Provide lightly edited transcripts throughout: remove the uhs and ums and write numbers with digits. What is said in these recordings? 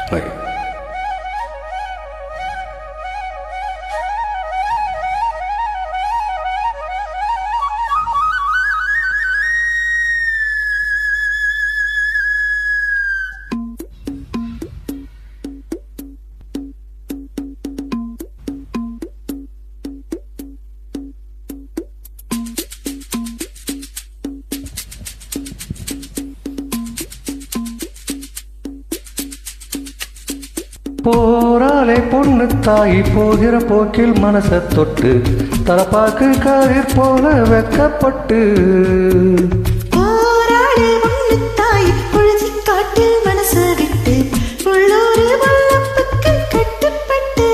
Right. போராளே பொண்ணு தாய் போகிற போக்கில் மனச தொட்டு தரப்பாக்கு கதிர் போல வெக்கப்பட்டு போராளே பொண்ணு தாய் பொழுதி காட்டில் மனச விட்டு உள்ளூர் வல்லப்புக்கு கட்டுப்பட்டு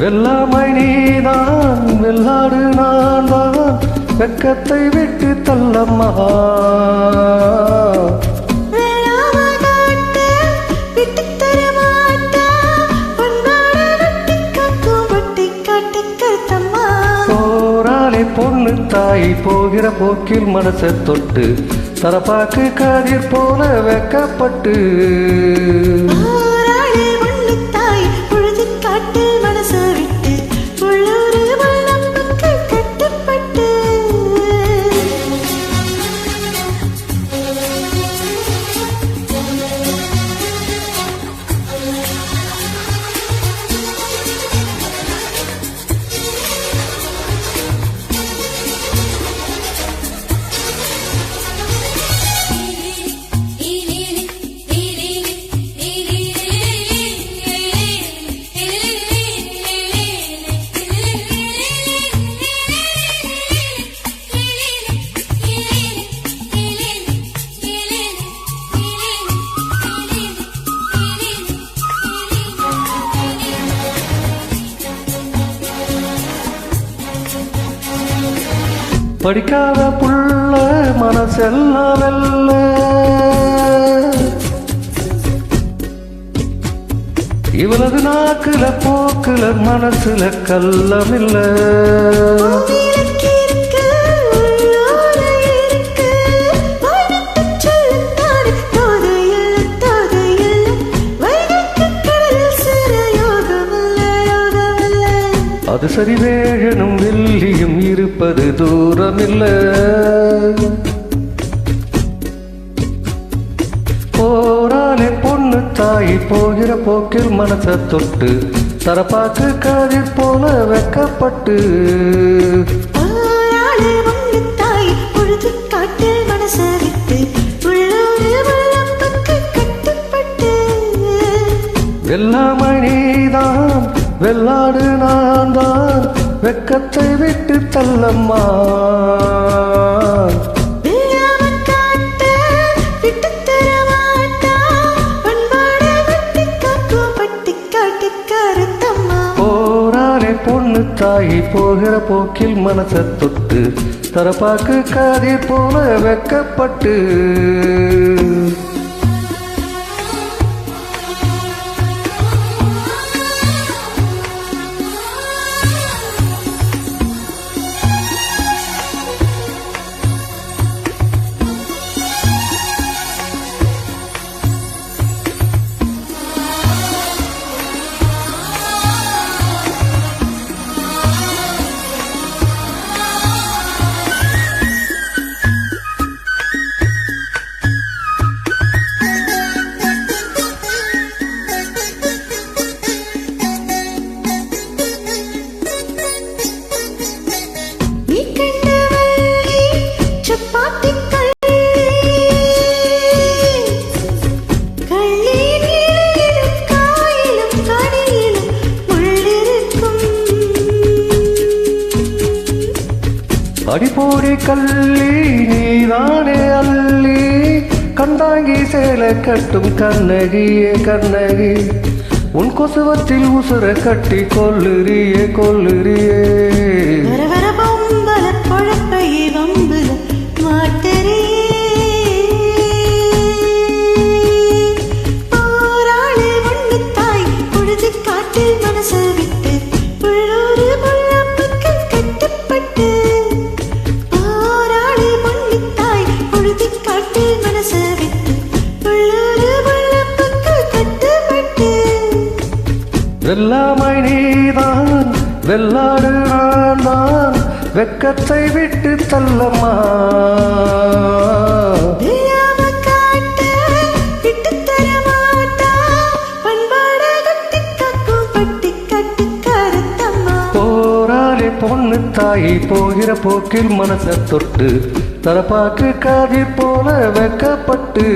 வெள்ளாமை நீதான் வெள்ளாடு நான் தான் வெக்கத்தை விட்டு தள்ளம்மா பொண்ணு தாய் போகிற போக்கில் மனச தொட்டு தரப்பாக்கு கதிர் போல வெக்கப்பட்டு படிக்காத புள்ள மனசெல்லாம் வெல்ல இவளது நாக்குல போக்குல மனசுல கள்ளமில்ல அது சரி வேழனும் வெள்ளியும் இருப்பது தூரமில்ல போராளே பொண்ணு தாய் போகிற போக்கில் மனச தொட்டு தரப்பாக்கு கதிர் போல வெக்கப்பட்டு வெள்ளாமை நீதான் வெள்ளாடு நான் தான் வெக்கத்தை விட்டு தள்ளம்மா போராளே பொண்ணு தாய் போகிற போக்கில் மனச தொட்டு தரப்பாக்கு கதிர் போல வெக்கப்பட்டு அடிப்போடி கள்ளி நீதானே அள்ளி கண்டாங்கி சேலை கட்டும் கண்ணகியே கண்ணகி உன் கொசுவத்தில் உசுர கட்டி கொல்லுறியே கொல்லுறியே காட்டில் மனச விட்டு உள்ளூர் வல்லப்புக்கு வெல்லாமை நீதான் வெள்ளாடு நான் தான் வெக்கத்தை விட்டு தள்ளம்மா தெரியாம காட்ட விட்டு தர மாட்டா பண்பாட கட்டி காக்கும் பட்டி கட்டு கருத்தம்மா போராளி பொண்ணு தாயி போகிற போக்கில் மனசை தொட்டு தரப்பாக்கு காதி போல வெக்கப்பட்டு